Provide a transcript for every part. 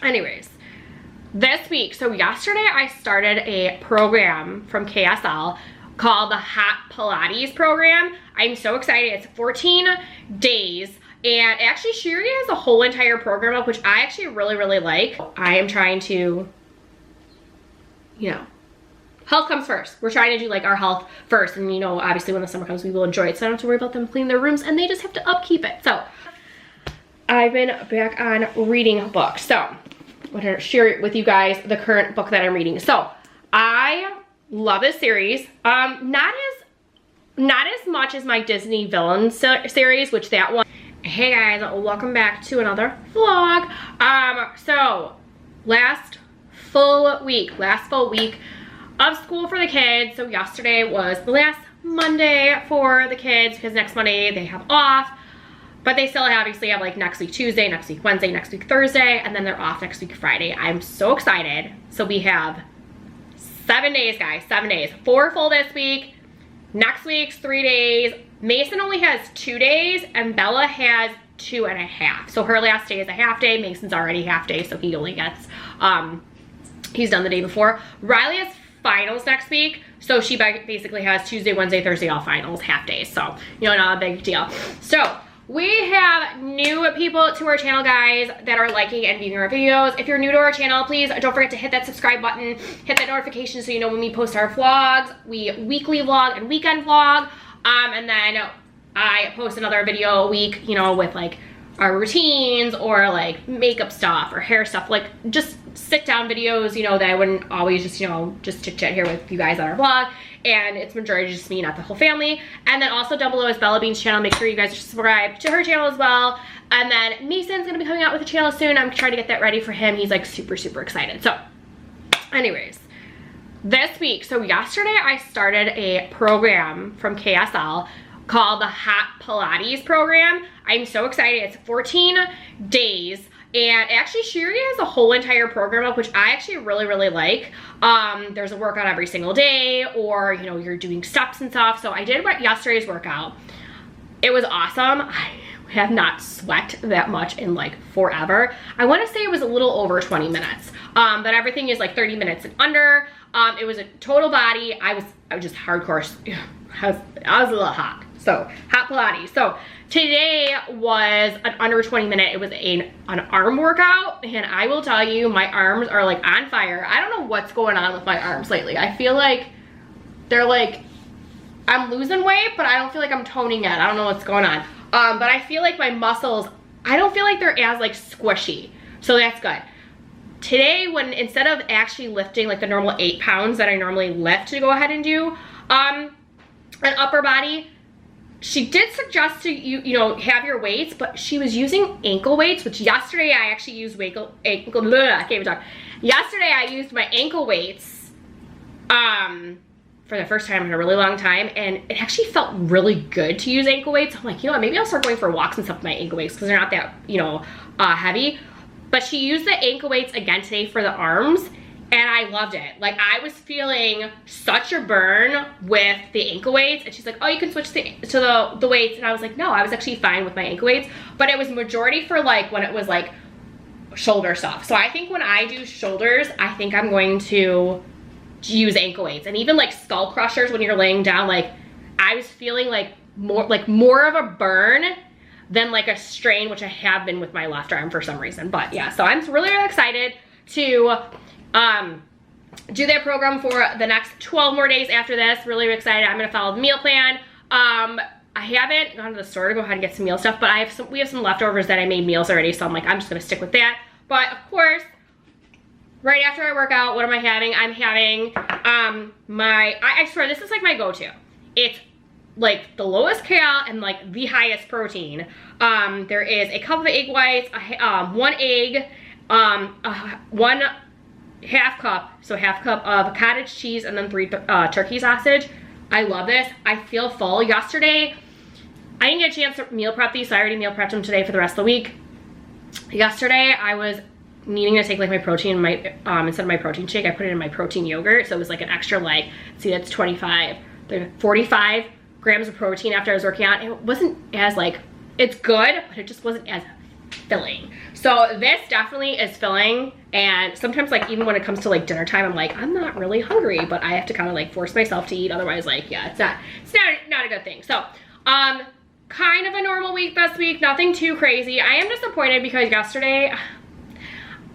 Anyways, this week, so yesterday I started a program from KSL called the Hot Pilates Program. I'm so excited. It's 14 days. And actually, Sherry has a whole entire program up, which I actually really like. I am trying to, you know, health comes first. We're trying to do like our health first. And you know, obviously when the summer comes, we will enjoy it. So I don't have to worry about them cleaning their rooms and they just have to upkeep it. So I've been back on reading books. So I'm gonna share with you guys the current book that I'm reading. So I love this series. Not as much as my Disney villain series, which that one. Hey guys, welcome back to another vlog. So last full week of school for the kids. So yesterday was the last Monday for the kids because next Monday they have off, but they still obviously have like next week Tuesday, next week Wednesday, next week Thursday, and then they're off next week Friday. I'm so excited. So we have 7 days, guys, 7 days. 4 full this week. Next week's 3 days. Mason only has 2 days and Bella has 2.5. So her last day is a half day. Mason's already half day, so he only gets, he's done the day before. Riley has finals next week. So she basically has Tuesday, Wednesday, Thursday, all finals, half days. So, you know, not a big deal. So we have new people to our channel, guys, that are liking and viewing our videos. If you're new to our channel, please don't forget to hit that subscribe button, hit that notification so you know when we post our vlogs. We weekly vlog and weekend vlog. And then I post another video a week, you know, with like our routines or like makeup stuff or hair stuff, like just sit down videos, you know, that I wouldn't always just, you know, just chit chat here with you guys on our vlog. And it's majority just me, not the whole family. And then also down below is Bella Bean's channel. Make sure you guys are subscribed to her channel as well. And then Mason's gonna be coming out with a channel soon. I'm trying to get that ready for him. He's like super excited. So anyways, this week, so yesterday I started a program from KSL called the Hot Pilates Program. I'm so excited. It's 14 days. And actually, Sherry has a whole entire program up, which I actually really like. There's a workout every single day, or, you know, you're doing steps and stuff. So I did yesterday's workout. It was awesome. I have not sweat that much in like forever. I want to say it was a little over 20 minutes, but everything is like 30 minutes and under. It was a total body. I was just hardcore. I was a little hot. So hot Pilates. So today was an under 20 minute. It was an arm workout, and I will tell you, my arms are like on fire. I don't know what's going on with my arms lately. I feel like they're like, I'm losing weight, but I don't feel like I'm toning it. I don't know what's going on. But I feel like my muscles, I don't feel like they're as like squishy. So that's good. Today, when instead of actually lifting like the normal 8 pounds that I normally lift to go ahead and do an upper body, she did suggest to you know, have your weights, but she was using ankle weights, which yesterday I actually used I can't even talk. Yesterday I used my ankle weights for the first time in a really long time, and it actually felt really good to use ankle weights. I'm like, you know what, maybe I'll start going for walks and stuff with my ankle weights because they're not that, you know, heavy. But she used the ankle weights again today for the arms, and I loved it. Like, I was feeling such a burn with the ankle weights, and she's like, oh, you can switch to the weights. And I was like, no, I was actually fine with my ankle weights, but it was majority for like when it was like shoulder stuff. So I think when I do shoulders, I think I'm going to use ankle weights. And even like skull crushers, when you're laying down, like I was feeling like more of a burn than like a strain, which I have been with my left arm for some reason. But yeah, so I'm really excited to do that program for the next 12 more days after this. Really excited. I'm gonna follow the meal plan. I haven't gone to the store to go ahead and get some meal stuff, but we have some leftovers that I made meals already, so I'm like, I'm just gonna stick with that. But of course, right after I work out, what am I having? I'm having I swear this is like my go-to. It's like the lowest cal and like the highest protein. There is a cup of egg whites, 1 egg, 1 half cup, so half cup of cottage cheese, and then 3 turkey sausage. I love this. I feel full. Yesterday, I didn't get a chance to meal prep these, so I already meal prepped them today for the rest of the week. Yesterday, I was needing to take like my protein, instead of my protein shake, I put it in my protein yogurt, so it was like an extra, like, see, that's 45 grams of protein after I was working out. It wasn't as like, it's good, but it just wasn't as filling. So this definitely is filling, and sometimes like even when it comes to like dinner time, I'm like, I'm not really hungry, but I have to kind of like force myself to eat. Otherwise, like, yeah, it's not a good thing. So kind of a normal week this week, nothing too crazy. I am disappointed because yesterday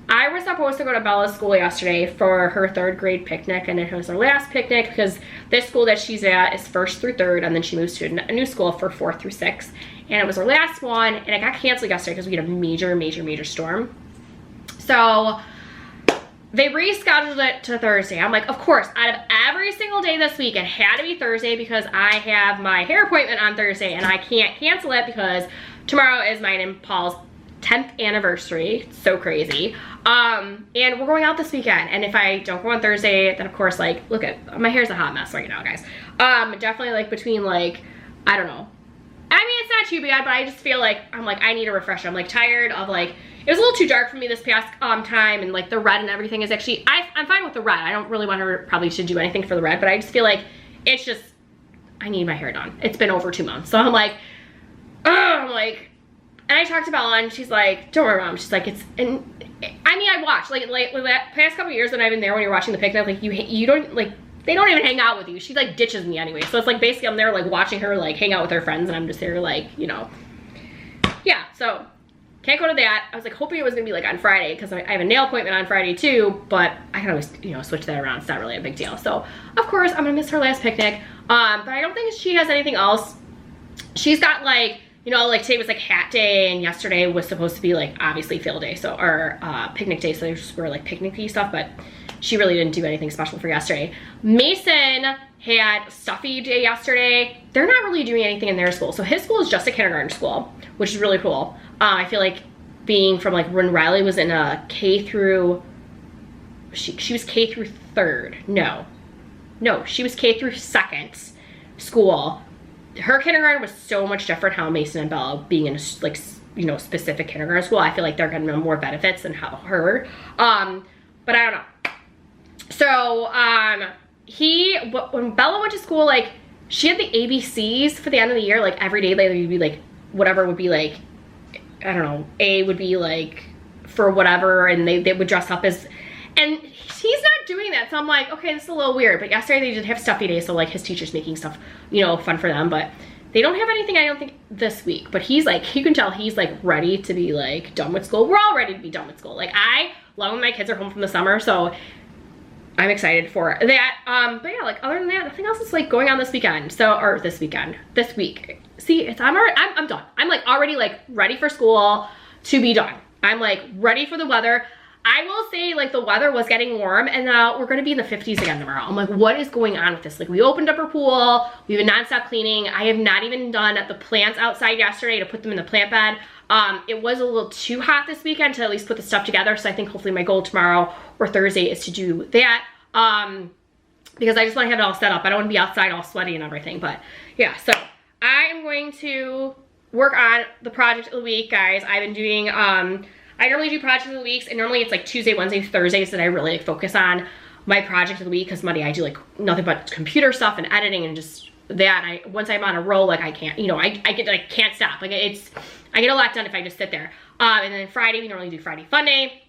I was supposed to go to Bella's school yesterday for her 3rd grade picnic, and it was her last picnic because this school that she's at is 1st through 3rd, and then she moves to a new school for 4th through 6th. And it was her last one, and it got canceled yesterday because we had a major storm. So they rescheduled it to Thursday. I'm like, of course, out of every single day this week, it had to be Thursday because I have my hair appointment on Thursday, and I can't cancel it because tomorrow is mine and Paul's 10th anniversary. It's so crazy. And we're going out this weekend, and if I don't go on Thursday, then of course, like, look at my hair's a hot mess right now, guys. Definitely like between like, I don't know, I mean, it's not too bad, but I just feel like I'm like, I need a refresher. I'm like tired of like, it was a little too dark for me this past time, and like the red and everything is actually, I'm fine with the red. I don't really want to probably should do anything for the red, but I just feel like it's just, I need my hair done. It's been over 2 months, so I'm like, and I talked to Bella, and she's like, don't worry, Mom. She's like, it's, and I mean, I watched like the past couple years when I've been there when you're watching the picnic, like you don't like, they don't even hang out with you. She like ditches me anyway. So it's like basically I'm there like watching her like hang out with her friends, and I'm just there like, you know, yeah. So can't go to that. I was like hoping it was gonna be like on Friday because I have a nail appointment on Friday too, but I can always, you know, switch that around. It's not really a big deal. So of course I'm gonna miss her last picnic. But I don't think she has anything else. She's got like, you know, like today was like hat day, and yesterday was supposed to be like obviously field day, so or picnic day, so they just were like picnicky stuff, but she really didn't do anything special for yesterday. Mason had stuffy day yesterday. They're not really doing anything in their school. So his school is just a kindergarten school, which is really cool. I feel like being from like when Riley was in a K through, she was K through 3rd. No, she was K through 2nd school. Her kindergarten was so much different how Mason and Bella being in a, like, you know, specific kindergarten school. I feel like they're getting more benefits than her. But I don't know. So, when Bella went to school, like, she had the ABCs for the end of the year, like, every day, like, would be, like, whatever would be, like, I don't know, A would be, like, for whatever, and they would dress up as, and he's not doing that, so I'm like, okay, this is a little weird, but yesterday they did have stuffy day, so, like, his teacher's making stuff, you know, fun for them, but they don't have anything, I don't think, this week, but he's, like, you can tell he's, like, ready to be, like, done with school. We're all ready to be done with school. Like, I love when my kids are home from the summer, so I'm excited for that. But yeah, like other than that, nothing else is like going on this weekend. So, or this week. See, I'm done. I'm like already like ready for school to be done. I'm like ready for the weather. I will say like the weather was getting warm, and now we're gonna be in the 50s again tomorrow. I'm like, what is going on with this? Like we opened up our pool, we've been nonstop cleaning. I have not even done the plants outside yesterday to put them in the plant bed. It was a little too hot this weekend to at least put the stuff together, so I think hopefully my goal tomorrow or Thursday is to do that, because I just want to have it all set up. I don't want to be outside all sweaty and everything, but yeah, so I am going to work on the project of the week, guys. I've been doing, I normally do project of the weeks, and normally it's like Tuesday, Wednesday, Thursdays that I really like focus on my project of the week, because Monday I do like nothing but computer stuff and editing and just that. And once I'm on a roll, like I can't, you know, I can't stop. Like I get a lot done if I just sit there. And then Friday, we normally do Friday Fun Day.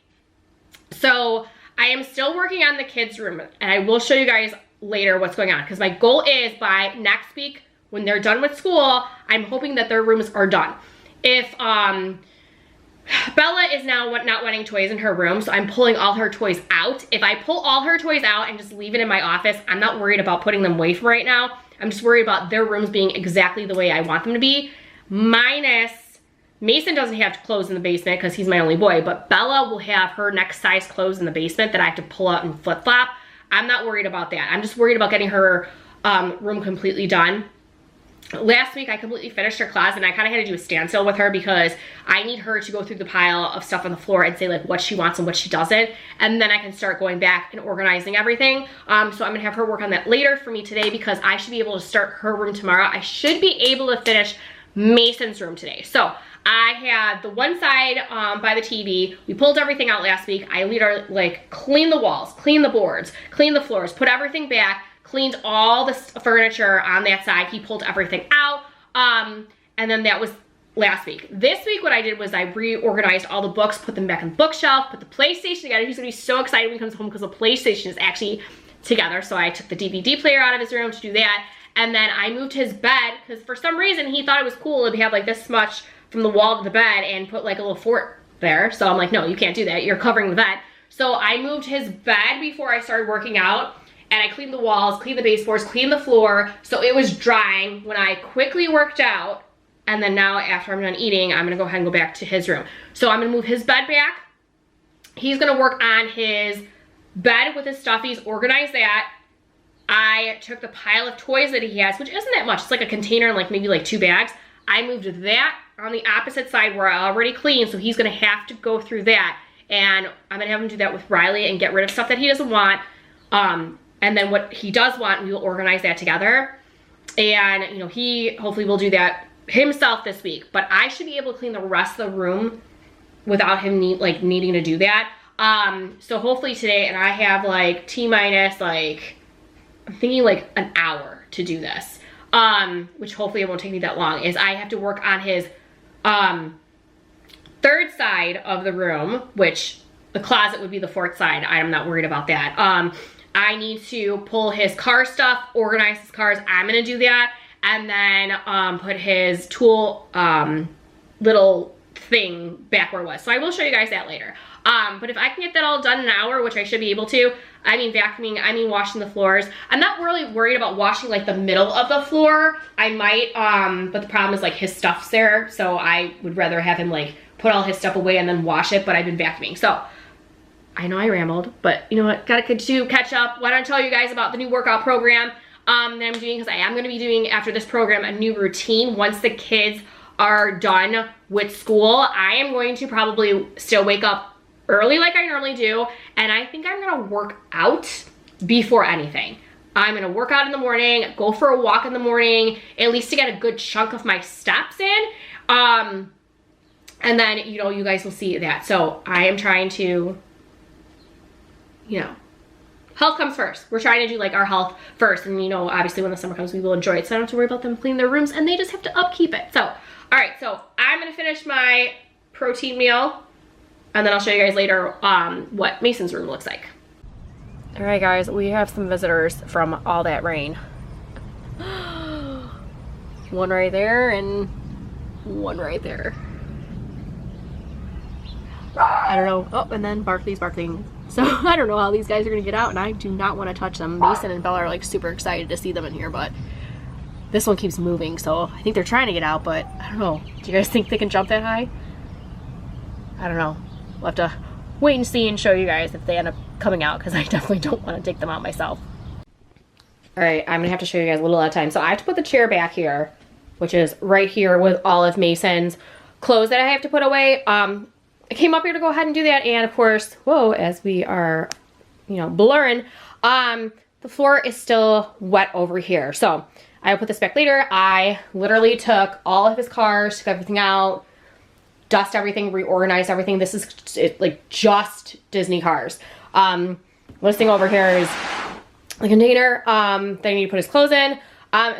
So I am still working on the kids' room, and I will show you guys later what's going on, because my goal is by next week, when they're done with school, I'm hoping that their rooms are done. If Bella is now not wanting toys in her room, so I'm pulling all her toys out. If I pull all her toys out and just leave it in my office, I'm not worried about putting them away from right now. I'm just worried about their rooms being exactly the way I want them to be, minus Mason doesn't have clothes in the basement because he's my only boy, but Bella will have her next size clothes in the basement that I have to pull out and flip-flop. I'm not worried about that. I'm just worried about getting her room completely done. Last week, I completely finished her closet, and I kind of had to do a standstill with her because I need her to go through the pile of stuff on the floor and say like what she wants and what she doesn't, and then I can start going back and organizing everything. So I'm gonna have her work on that later for me today, because I should be able to start her room tomorrow. I should be able to finish Mason's room today. So I had the one side by the TV. We pulled everything out last week. I like cleaned the walls, cleaned the boards, cleaned the floors, put everything back, cleaned all the furniture on that side. He pulled everything out. And then that was last week. This week, what I did was I reorganized all the books, put them back on the bookshelf, put the PlayStation together. He's gonna be so excited when he comes home because the PlayStation is actually together. So I took the DVD player out of his room to do that. And then I moved his bed because for some reason he thought it was cool to have like this much from the wall to the bed and put like a little fort there. So I'm like, no, you can't do that. You're covering the bed. So I moved his bed before I started working out, and I cleaned the walls, cleaned the baseboards, cleaned the floor. So it was drying when I quickly worked out. And then now after I'm done eating, I'm gonna go ahead and go back to his room. So I'm gonna move his bed back. He's gonna work on his bed with his stuffies, organize that. I took the pile of toys that he has, which isn't that much. It's like a container and like maybe like 2 bags. I moved that on the opposite side where I already cleaned, so he's gonna have to go through that. And I'm gonna have him do that with Riley and get rid of stuff that he doesn't want. And then what he does want, we will organize that together. And you know, he hopefully will do that himself this week, but I should be able to clean the rest of the room without him needing to do that. So hopefully today, and I have like T-minus like, I'm thinking like an hour to do this, which hopefully it won't take me that long, is I have to work on his third side of the room, which the closet would be the fourth side. I'm not worried about that. I need to pull his car stuff, organize his cars. I'm gonna do that. And then put his tool little thing back where it was. So I will show you guys that later. But if I can get that all done in an hour, which I should be able to, I mean vacuuming, I mean washing the floors. I'm not really worried about washing like the middle of the floor. I might, but the problem is like his stuff's there. So I would rather have him like put all his stuff away and then wash it, but I've been vacuuming. So I know I rambled, but you know what, gotta catch up. Why don't I tell you guys about the new workout program that I'm doing, because I am going to be doing after this program a new routine. Once the kids are done with school, I am going to probably still wake up early like I normally do, and I think I'm going to work out before anything. I'm going to work out in the morning, go for a walk in the morning, at least to get a good chunk of my steps in, and then, you know, you guys will see that. So I am trying to, you know, health comes first. We're trying to do like our health first. And you know, obviously when the summer comes, we will enjoy it. So I don't have to worry about them cleaning their rooms, and they just have to upkeep it. So, all right, so I'm gonna finish my protein meal, and then I'll show you guys later what Mason's room looks like. All right, guys, we have some visitors from all that rain. One right there and one right there. I don't know. Oh, and then Barkley's barking. So I don't know how these guys are gonna get out, and I do not want to touch them. Mason and Bella are like super excited to see them in here, but this one keeps moving, so I think they're trying to get out, but I don't know. Do you guys think they can jump that high? I don't know. We'll have to wait and see and show you guys if they end up coming out, because I definitely don't want to take them out myself. All right, I'm gonna have to show you guys a little at a time. So I have to put the chair back here, which is right here with all of Mason's clothes that I have to put away. I came up here to go ahead and do that, and of course, whoa, as we are, you know, blurring, the floor is still wet over here. So I will put this back later. I literally took all of his cars, took everything out, dust everything, reorganized everything. This is like just Disney cars. This thing over here is the container that I need to put his clothes in.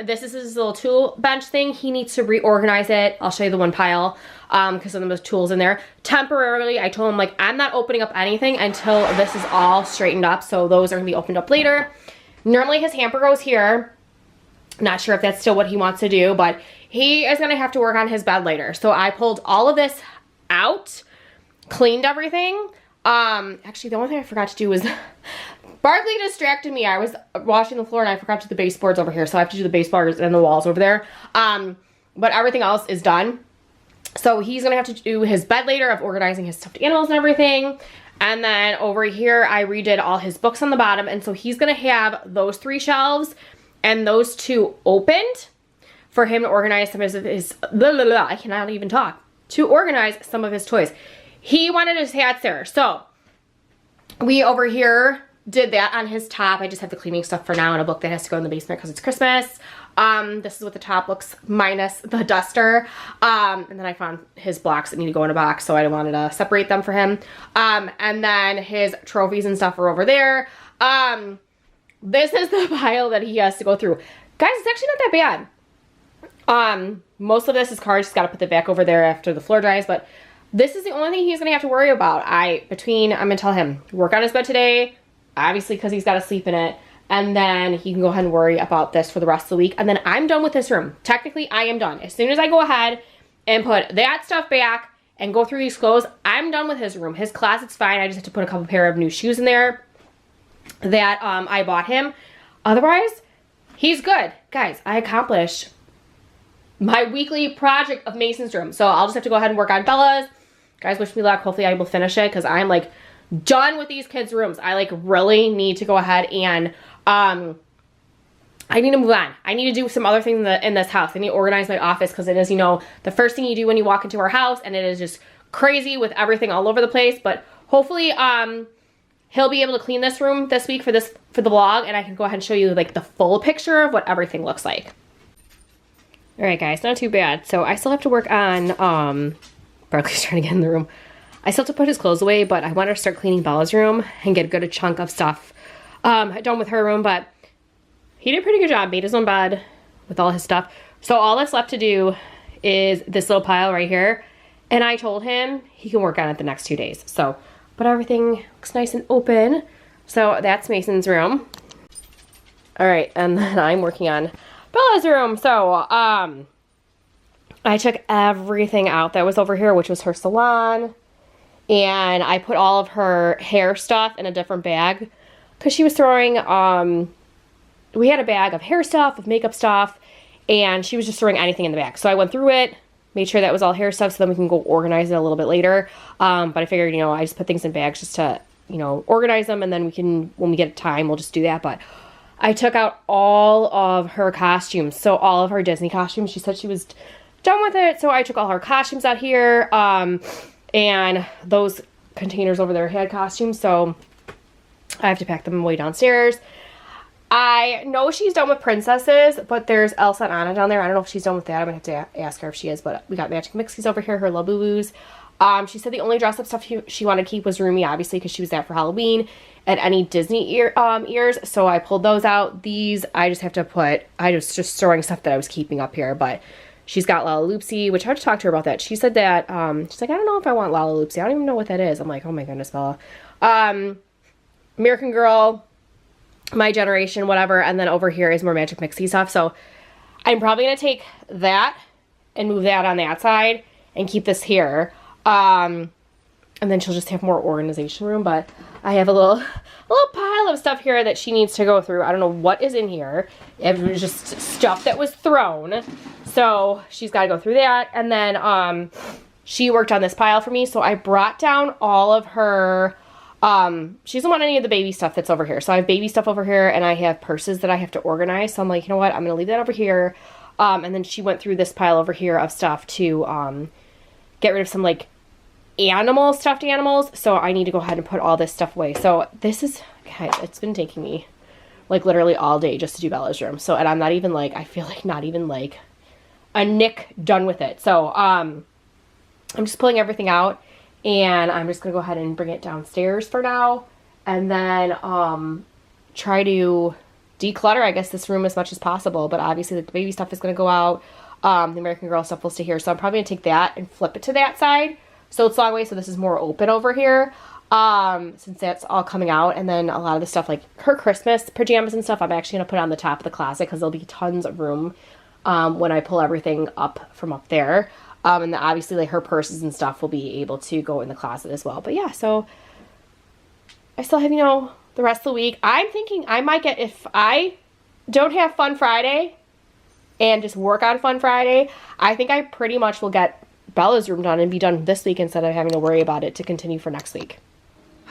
This is his little tool bench thing. He needs to reorganize it. I'll show you the one pile because some of those tools in there. Temporarily, I told him like, I'm not opening up anything until this is all straightened up. So those are gonna be opened up later. Normally his hamper goes here. Not sure if that's still what he wants to do, but he is gonna have to work on his bed later. So I pulled all of this out, cleaned everything. Actually, the only thing I forgot to do was Barkley distracted me. I was washing the floor and I forgot to do the baseboards over here. So I have to do the baseboards and the walls over there. But everything else is done. So he's gonna have to do his bed later of organizing his stuffed animals and everything. And then over here, I redid all his books on the bottom. And so he's gonna have those 3 shelves and those 2 opened for him to organize some of his, I cannot even talk, to organize some of his toys. He wanted his hats there. So we over here did that on his top. I just have the cleaning stuff for now and a book that has to go in the basement because it's Christmas. This is what the top looks minus the duster. And then I found his blocks that need to go in a box, so I wanted to separate them for him. And then his trophies and stuff are over there. This is the pile that he has to go through. Guys, it's actually not that Most of this is cards. Just got to put it back over there after the floor dries, but this is the only thing he's going to have to worry about. I'm going to tell him, work on his bed today, obviously because he's got to sleep in it, and then he can go ahead and worry about this for the rest of the week, and then I'm done with this room. Technically, I am done. As soon as I go ahead and put that stuff back and go through these clothes, I'm done with his room. His closet's fine. I just have to put a couple pair of new shoes in there that I bought him. Otherwise, he's good. Guys, I accomplished my weekly project of Mason's room. So I'll just have to go ahead and work on Bella's. Guys, wish me luck. Hopefully I will finish it because I'm like done with these kids' rooms. I like really need to go ahead and I need to move on. I need to do some other things in this house. I need to organize my office because it is, you know, the first thing you do when you walk into our house, and it is just crazy with everything all over the place. But hopefully he'll be able to clean this room this week for the vlog, and I can go ahead and show you like the full picture of what everything looks like. All right, guys, not too bad. So I still have to work on Barkley's trying to get in the room. I still have to put his clothes away, but I want to start cleaning Bella's room and get a good chunk of stuff done with her room. But he did a pretty good job, made his own bed with all his stuff. So all that's left to do is this little pile right here. And I told him he can work on it the next 2 days. So, but everything looks nice and open. So that's Mason's room. All right, and then I'm working on Bella's room. So, I took everything out that was over here, which was her salon. And I put all of her hair stuff in a different bag because she was throwing, we had a bag of hair stuff, of makeup stuff, and she was just throwing anything in the bag. So I went through it, made sure that was all hair stuff so then we can go organize it a little bit later. But I figured, you know, I just put things in bags just to, you know, organize them, and then we can, when we get time, we'll just do that. But I took out all of her costumes. So all of her Disney costumes, she said she was done with it. So I took all her costumes out here, and those containers over there had costumes. So I have to pack them way downstairs. I know she's done with princesses, but there's Elsa and Anna down there. I don't know if she's done with that. I'm going to have to ask her if she is, but we got Magic Mixies over here, her Labubus. She said the only dress-up stuff she wanted to keep was Rumi, obviously, because she was there for Halloween, and any Disney ears, so I pulled those out. These, I just have to put, I was just throwing stuff that I was keeping up here, but she's got Lalaloopsy, which I have to talk to her about that. She said that, she's like, I don't know if I want Lalaloopsy. I don't even know what that is. I'm like, oh my goodness, Bella. American Girl, My Generation, whatever, and then over here is more Magic Mixie stuff. So I'm probably going to take that and move that on that side and keep this here. And then she'll just have more organization room, but I have a little pile of stuff here that she needs to go through. I don't know what is in here. It was just stuff that was thrown. So she's got to go through that. And then she worked on this pile for me. So I brought down all of her, she doesn't want any of the baby stuff that's over here. So I have baby stuff over here, and I have purses that I have to organize. So I'm like, you know what? I'm going to leave that over here. And then she went through this pile over here of stuff to get rid of some like stuffed animals. So I need to go ahead and put all this stuff away. So this is, guys, it's been taking me like literally all day just to do Bella's room. So, and I'm not even like, I feel like not even like a nick done with it. So I'm just pulling everything out, and I'm just gonna go ahead and bring it downstairs for now, and then try to declutter, I guess, this room as much as possible. But obviously the baby stuff is gonna go out. The American Girl stuff will stay here. So I'm probably gonna take that and flip it to that side, so it's long way, so this is more open over here, since that's all coming out. And then a lot of the stuff, like her Christmas pajamas and stuff, I'm actually going to put on the top of the closet because there'll be tons of room when I pull everything up from up there. And then obviously like her purses and stuff will be able to go in the closet as well. But yeah, so I still have, you know, the rest of the week. I'm thinking I might get, if I don't have Fun Friday and just work on Fun Friday, I think I pretty much will get Bella's room done and be done this week instead of having to worry about it to continue for next week.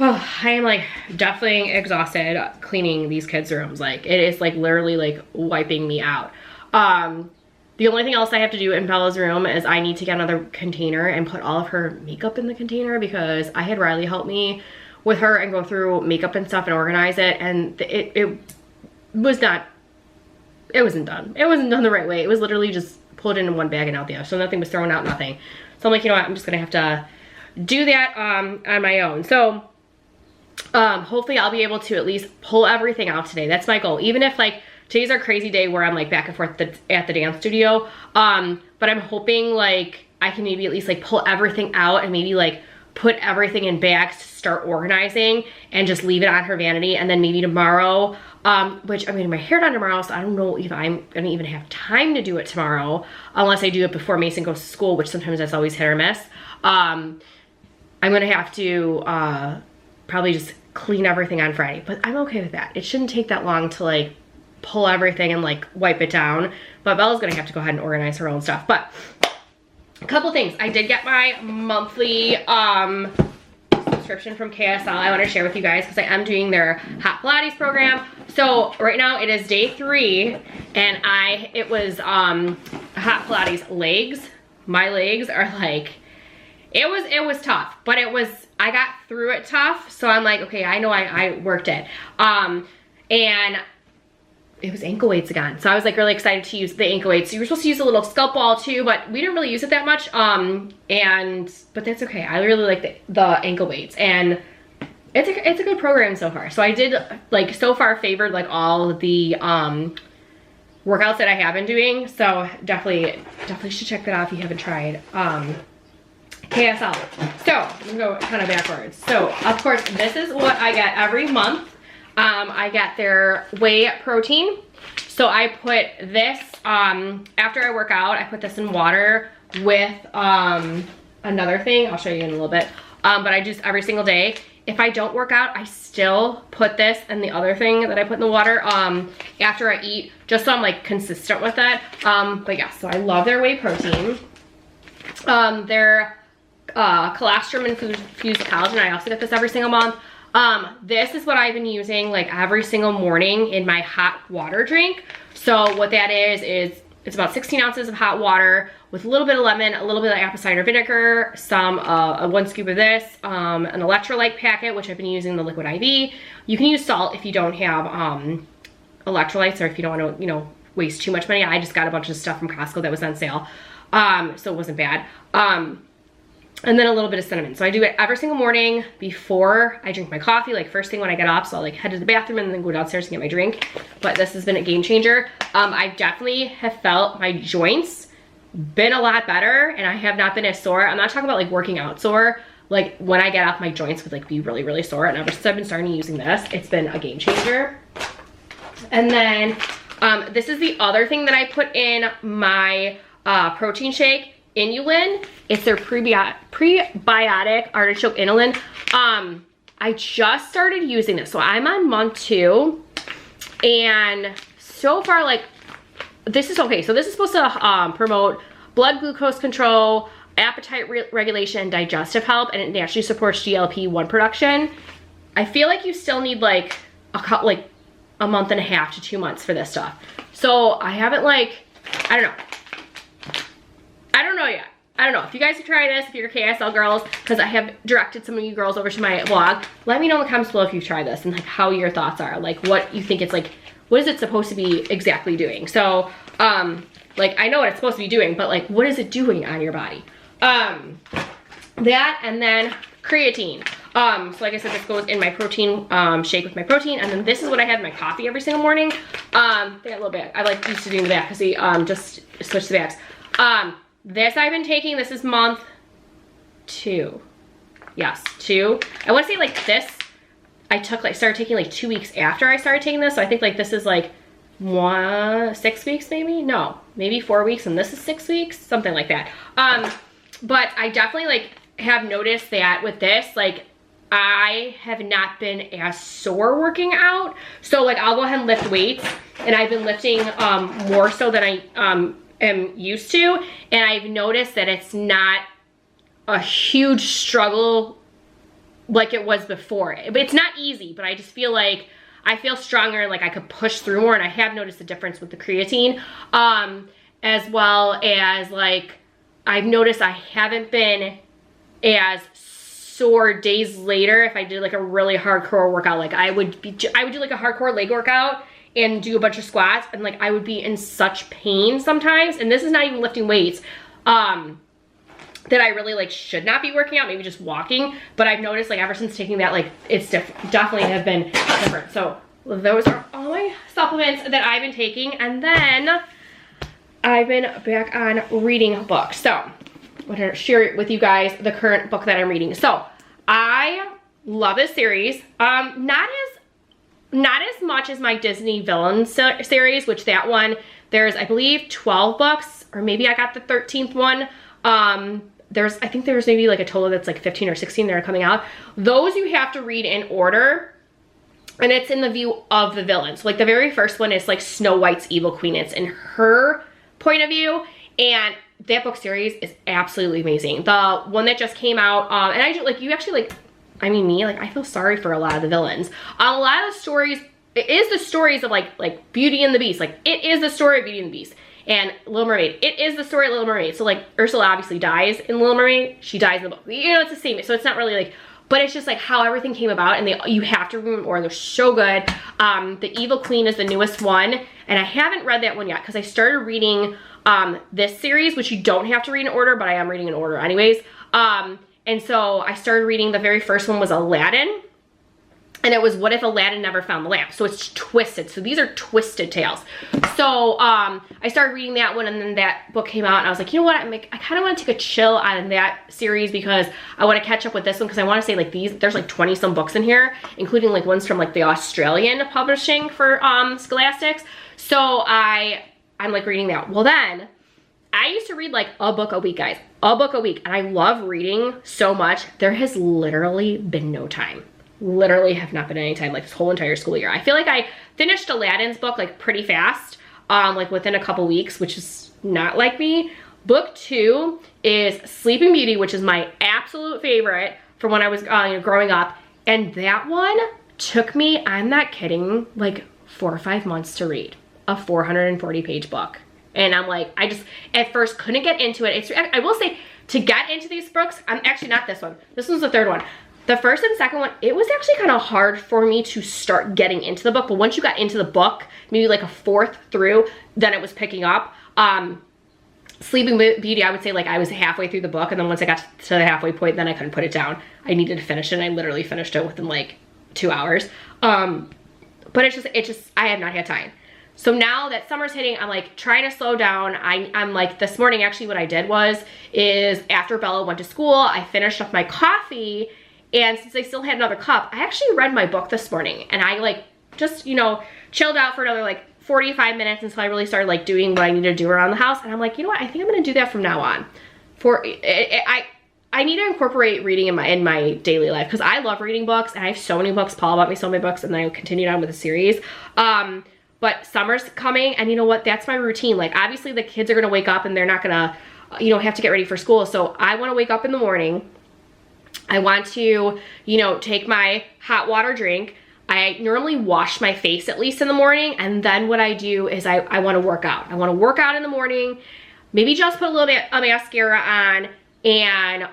Oh, I am like definitely exhausted cleaning these kids' rooms. Like it is like literally like wiping me out. The only thing else I have to do in Bella's room is I need to get another container and put all of her makeup in the container, because I had Riley help me with her and go through makeup and stuff and organize it, and it wasn't done. It wasn't done the right way. It was literally just pulled in one bag and out the other. So nothing was thrown out, nothing. So I'm like, you know what, I'm just gonna have to do that on my own. So hopefully I'll be able to at least pull everything out today. That's my goal. Even if like today's our crazy day where I'm like back and forth at the dance studio. But I'm hoping like I can maybe at least like pull everything out and maybe like put everything in bags to start organizing and just leave it on her vanity. And then maybe tomorrow, which I'm getting my hair done tomorrow, so I don't know if I'm gonna even have time to do it tomorrow unless I do it before Mason goes to school, which sometimes that's always hit or miss. I'm gonna have to probably just clean everything on Friday, but I'm okay with that. It shouldn't take that long to like pull everything and like wipe it down, but Bella's gonna have to go ahead and organize her own stuff. But a couple things. I did get my monthly subscription from KSL. I want to share with you guys because I am doing their Hot Pilates program. So right now it is day 3 and it was Hot Pilates legs. My legs are like, it was tough, but I got through it tough. So I'm like, okay, I know I worked it. And it was ankle weights again. So I was like really excited to use the ankle weights. So you were supposed to use a little scalp ball too, but we didn't really use it that much. But that's okay. I really like the ankle weights and it's a good program so far. So I did like so far favored like all the workouts that I have been doing. So definitely should check that out if you haven't tried. KSL. So I'm gonna go kind of backwards. So of course this is what I get every month. I got their whey protein. So I put this, after I work out, I put this in water with another thing. I'll show you in a little bit. But I just every single day. If I don't work out, I still put this and the other thing that I put in the water after I eat, just so I'm like consistent with it. But yeah, so I love their whey protein. Their Colostrum infused collagen. I also get this every single month. This is what I've been using like every single morning in my hot water drink. So what that is it's about 16 ounces of hot water with a little bit of lemon, a little bit of apple cider vinegar, some 1 scoop of this, an electrolyte packet, which I've been using the liquid IV. You can use salt if you don't have electrolytes or if you don't want to, you know, waste too much money. I just got a bunch of stuff from Costco that was on sale, so it wasn't bad. And then a little bit of cinnamon. So I do it every single morning before I drink my coffee, like first thing when I get up. So I'll like head to the bathroom and then go downstairs to get my drink. But this has been a game changer. I definitely have felt my joints been a lot better and I have not been as sore. I'm not talking about like working out sore. Like when I get up, my joints would like be really, really sore. And ever since I've been starting using this, it's been a game changer. And then this is the other thing that I put in my protein shake. Inulin. It's their prebiotic artichoke inulin. I just started using this, so I'm on month 2 and so far like this is okay. So this is supposed to promote blood glucose control, appetite regulation, digestive health, and it naturally supports GLP-1 production. I feel like you still need like a month and a half to 2 months for this stuff. So I haven't like, I don't know yet. I don't know if you guys have tried this, if you're KSL girls, because I have directed some of you girls over to my blog. Let me know in the comments below if you've tried this and like how your thoughts are, like what you think it's like, what is it supposed to be exactly doing? So like I know what it's supposed to be doing, but like what is it doing on your body? That and then creatine. So like I said, this goes in my protein shake with my protein, and then this is what I have in my coffee every single morning. They got a little bit. I like used to doing the back because they just switched the backs. This I've been taking, this is month 2. Yes, 2. I want to say like this, I took like, started taking like 2 weeks after I started taking this. So I think like this is like 6 weeks maybe? No, maybe 4 weeks and this is 6 weeks, something like that. But I definitely like have noticed that with this, like I have not been as sore working out. So like I'll go ahead and lift weights, and I've been lifting more so than I am used to, and I've noticed that it's not a huge struggle like it was before. But it's not easy, but I just feel like I feel stronger, like I could push through more, and I have noticed a difference with the creatine, as well as like I've noticed I haven't been as sore days later if I did like a really hardcore workout. Like I would do like a hardcore leg workout and do a bunch of squats, and like I would be in such pain sometimes, and this is not even lifting weights, that I really like should not be working out, maybe just walking. But I've noticed like ever since taking that, like it's definitely have been different. So those are all my supplements that I've been taking, and then I've been back on reading books. So I'm gonna share with you guys the current book that I'm reading. So I love this series. Not as much as my Disney Villains series, which that one, there's, I believe, 12 books, or maybe I got the 13th one. I think there's maybe like a total that's like 15 or 16 that are coming out. Those you have to read in order, and it's in the view of the villain. So like the very first one is like Snow White's evil queen. It's in her point of view, and that book series is absolutely amazing. The one that just came out, and I like, you actually like, I mean me, like I feel sorry for a lot of the villains. A lot of the stories, it is the stories of like Beauty and the Beast. Like it is the story of Beauty and the Beast. And Little Mermaid, it is the story of Little Mermaid. So like Ursula obviously dies in Little Mermaid. She dies in the book. You know, it's the same. So it's not really like, but it's just like how everything came about, and you have to read them or they're so good. The Evil Queen is the newest one, and I haven't read that one yet because I started reading this series, which you don't have to read in order, but I am reading in order anyways. And so I started reading, the very first one was Aladdin. And it was What If Aladdin Never Found the Lamp? So it's twisted. So these are twisted tales. So I started reading that one, and then that book came out, and I was like, you know what? I kind of want to take a chill on that series because I want to catch up with this one, because I want to say like there's like 20 some books in here, including like ones from like the Australian publishing for Scholastics. So I'm like reading that. Well then, I used to read like a book a week, guys. A book a week. And I love reading so much. There has literally been no time. Literally have not been any time, like this whole entire school year. I feel like I finished Aladdin's book like pretty fast, like within a couple weeks, which is not like me. Book 2 is Sleeping Beauty, which is my absolute favorite from when I was growing up. And that one took me, I'm not kidding, like 4 or 5 months to read a 440-page book. And I'm like, I just at first couldn't get into it. I will say, to get into these books, I'm actually not this one. This one's the third one. The first and second one, it was actually kind of hard for me to start getting into the book. But once you got into the book, maybe like a fourth through, then it was picking up. Sleeping Beauty, I would say like I was halfway through the book, and then once I got to the halfway point, then I couldn't put it down. I needed to finish it, and I literally finished it within like 2 hours. But it's just, I have not had time. So now that summer's hitting, I'm like trying to slow down. I'm like, this morning actually what I did is after Bella went to school, I finished up my coffee. And since I still had another cup, I actually read my book this morning, and I like just, you know, chilled out for another like 45 minutes until I really started like doing what I need to do around the house. And I'm like, you know what? I think I'm gonna do that from now on. I need to incorporate reading in my daily life, because I love reading books, and I have so many books. Paul bought me so many books, and then I continued on with the series. But summer's coming, and you know what? That's my routine. Like obviously the kids are gonna wake up, and they're not gonna, you know, have to get ready for school. So I wanna wake up in the morning. I want to, you know, take my hot water drink. I normally wash my face at least in the morning, and then what I do is I want to work out. I want to work out in the morning, maybe just put a little bit of mascara on, and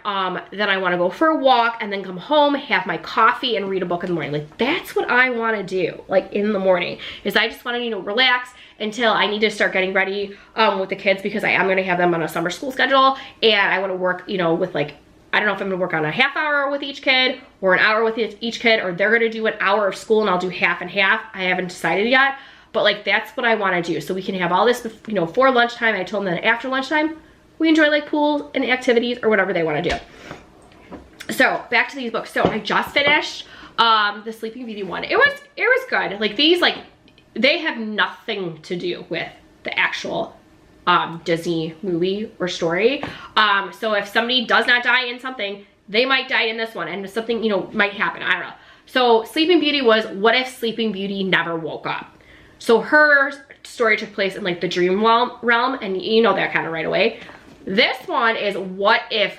then I want to go for a walk, and then come home, have my coffee, and read a book in the morning. Like that's what I want to do, like in the morning, is I just want to, you know, relax until I need to start getting ready with the kids, because I am going to have them on a summer school schedule, and I want to work, you know, with like, I don't know if I'm gonna work on a half hour with each kid or an hour with each kid, or they're gonna do an hour of school and I'll do half and half. I haven't decided yet, but like that's what I wanna do. So we can have all this, you know, for lunchtime. I told them that after lunchtime, we enjoy like pools and activities or whatever they wanna do. So back to these books. So I just finished the Sleeping Beauty one. It was good. Like these, like they have nothing to do with the actual Disney movie or story. So if somebody does not die in something, they might die in this one, and something, you know, might happen. I don't know. So Sleeping Beauty was, what if Sleeping Beauty never woke up? So her story took place in like the dream realm, and you know that kind of right away. This one is, what if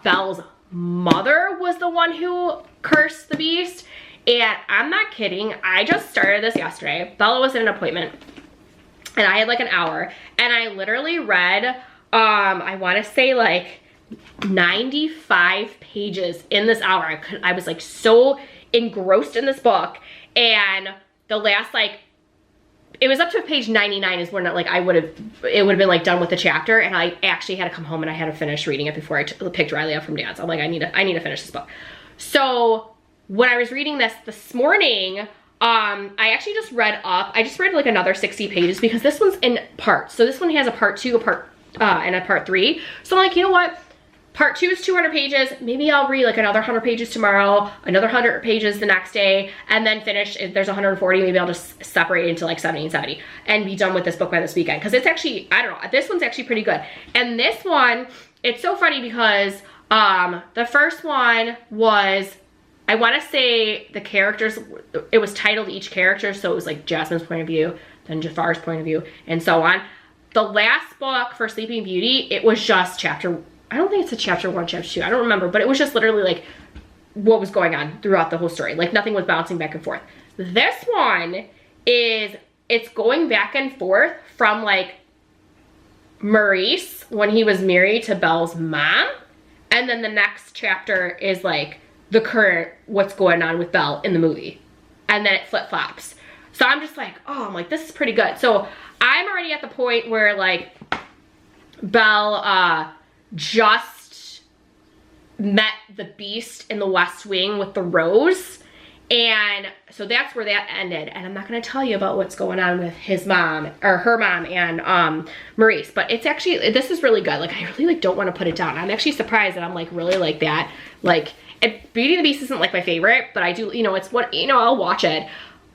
Belle's mother was the one who cursed the beast? And I'm not kidding, I just started this yesterday. Bella was in an appointment, and I had like an hour, and I literally read, I wanna say like 95 pages in this hour. I was like so engrossed in this book, and the last like, it was up to page 99 is when like it would have been like done with the chapter, and I actually had to come home and I had to finish reading it before I picked Riley up from dance. I'm like, I need to finish this book. So when I was reading this morning, I actually just read up. I just read like another 60 pages because this one's in parts. So this one has a part 2, a part, and a part 3. So I'm like, you know what? Part 2 is 200 pages. Maybe I'll read like another 100 pages tomorrow, another 100 pages the next day, and then finish. If there's 140, maybe I'll just separate into like 70 and 70 and be done with this book by this weekend. Because it's actually, I don't know, this one's actually pretty good. And this one, it's so funny because the first one was, I want to say the characters, it was titled each character. So it was like Jasmine's point of view, then Jafar's point of view, and so on. The last book for Sleeping Beauty, it was just chapter, I don't think it's a chapter 1, chapter 2. I don't remember, but it was just literally like what was going on throughout the whole story. Like nothing was bouncing back and forth. This one is, it's going back and forth from like Maurice when he was married to Belle's mom. And then the next chapter is like the current, what's going on with Belle in the movie. And then it flip-flops. So I'm just like, oh, I'm like, this is pretty good. So I'm already at the point where like Belle, just met the Beast in the West Wing with the Rose, and so that's where that ended. And I'm not going to tell you about what's going on with his mom or her mom and Maurice, but it's actually, this is really good. Like I really like don't want to put it down. I'm actually surprised that I'm like really like that. Like Beauty and the Beast isn't like my favorite, but I do, you know, it's what, you know, I'll watch it.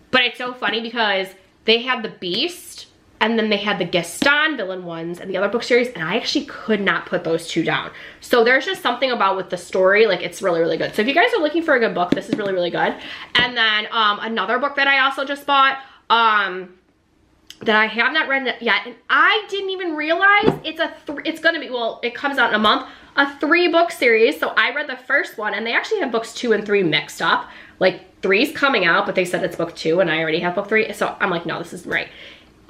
But it's so funny because they had the Beast and then they had the Gaston villain ones and the other book series, and I actually could not put those two down. So there's just something about with the story, like it's really, really good. So if you guys are looking for a good book, this is really, really good. And then another book that I also just bought, that I have not read yet, and I didn't even realize it's gonna be, well, it comes out in a month, a 3-book series. So I read the first one, and they actually have books 2 and 3 mixed up. Like 3's coming out, but they said it's book 2, and I already have book 3. So I'm like, no, this isn't right.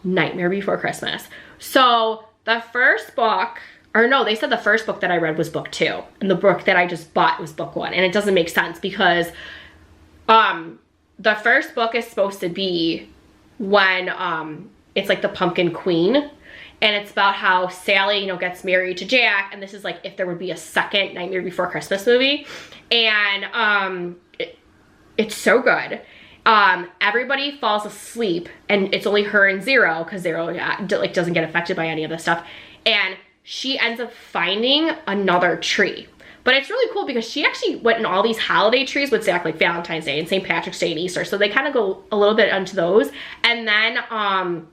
Nightmare Before Christmas. So the first book, or no, they said the first book that I read was book 2, and the book that I just bought was book 1. And it doesn't make sense because the first book is supposed to be when it's like the Pumpkin Queen, and it's about how Sally, you know, gets married to Jack, and this is like if there would be a second Nightmare Before Christmas movie. And it's so good. Everybody falls asleep, and it's only her and Zero, because Zero like doesn't get affected by any of this stuff, and she ends up finding another tree. But it's really cool because she actually went in all these holiday trees with Zach, like Valentine's Day and St. Patrick's Day and Easter, so they kind of go a little bit into those. And then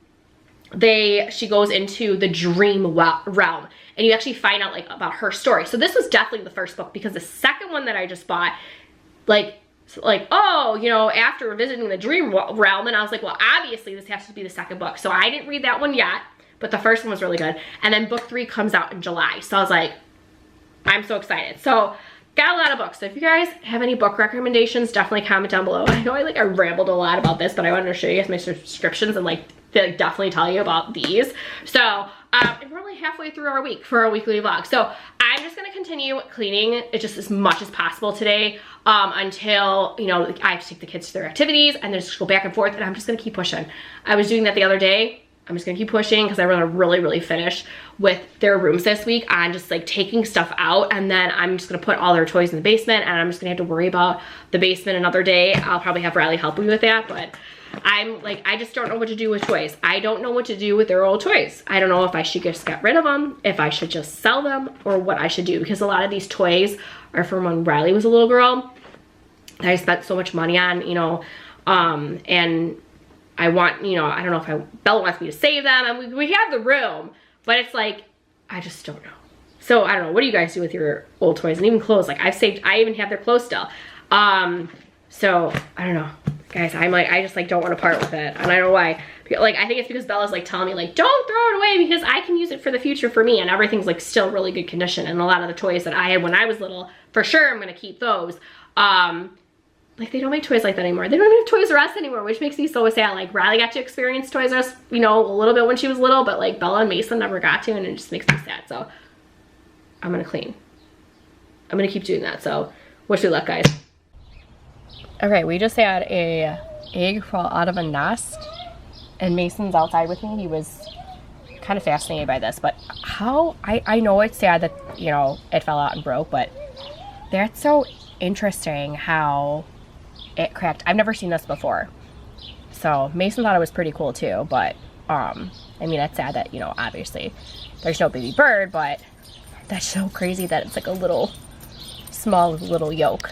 she goes into the dream realm, and you actually find out like about her story. So this was definitely the first book, because the second one that I just bought, like, oh, you know, after visiting the dream realm, and I was like, well, obviously this has to be the second book. So I didn't read that one yet, but the first one was really good. And then book 3 comes out in July. So I was like, I'm so excited. So got a lot of books. So if you guys have any book recommendations, definitely comment down below. I know I rambled a lot about this, but I wanted to show you guys my subscriptions and like definitely tell you about these. So and we're only halfway through our week for our weekly vlog. So I'm just gonna continue cleaning it just as much as possible today until, you know, I have to take the kids to their activities and then just go back and forth, and I'm just gonna keep pushing. I was doing that the other day. I'm just gonna keep pushing because I want to really finish with their rooms this week on just like taking stuff out, and then I'm just gonna put all their toys in the basement, and I'm just gonna have to worry about the basement another day. I'll probably have Riley help me with that, but I'm like, I just don't know what to do with toys. I don't know what to do with their old toys. I don't know if I should just get rid of them, if I should just sell them, or what I should do, because a lot of these toys are from when Riley was a little girl that I spent so much money on, you know, and I want, you know, I don't know if Bella wants me to save them, and we have the room, but it's like, I just don't know. So I don't know, what do you guys do with your old toys and even clothes? Like I even have their clothes still. So I don't know, guys, I just like don't want to part with it, and I don't know why. Like I think it's because Bella's like telling me like, don't throw it away because I can use it for the future for me, and everything's like still really good condition, and a lot of the toys that I had when I was little, for sure I'm gonna keep those. Like they don't make toys like that anymore. They don't even have Toys R Us anymore, which makes me so sad. Like Riley got to experience Toys R Us, you know, a little bit when she was little, but like Bella and Mason never got to, and it just makes me sad. So I'm gonna clean. I'm gonna keep doing that. So wish me luck, guys. Okay, we just had a egg fall out of a nest, and Mason's outside with me. He was kind of fascinated by this, but how, I know it's sad that, you know, it fell out and broke, but that's so interesting how it cracked. I've never seen this before. So Mason thought it was pretty cool too, but I mean, it's sad that, you know, obviously there's no baby bird, but that's so crazy that it's like a little, small little yolk.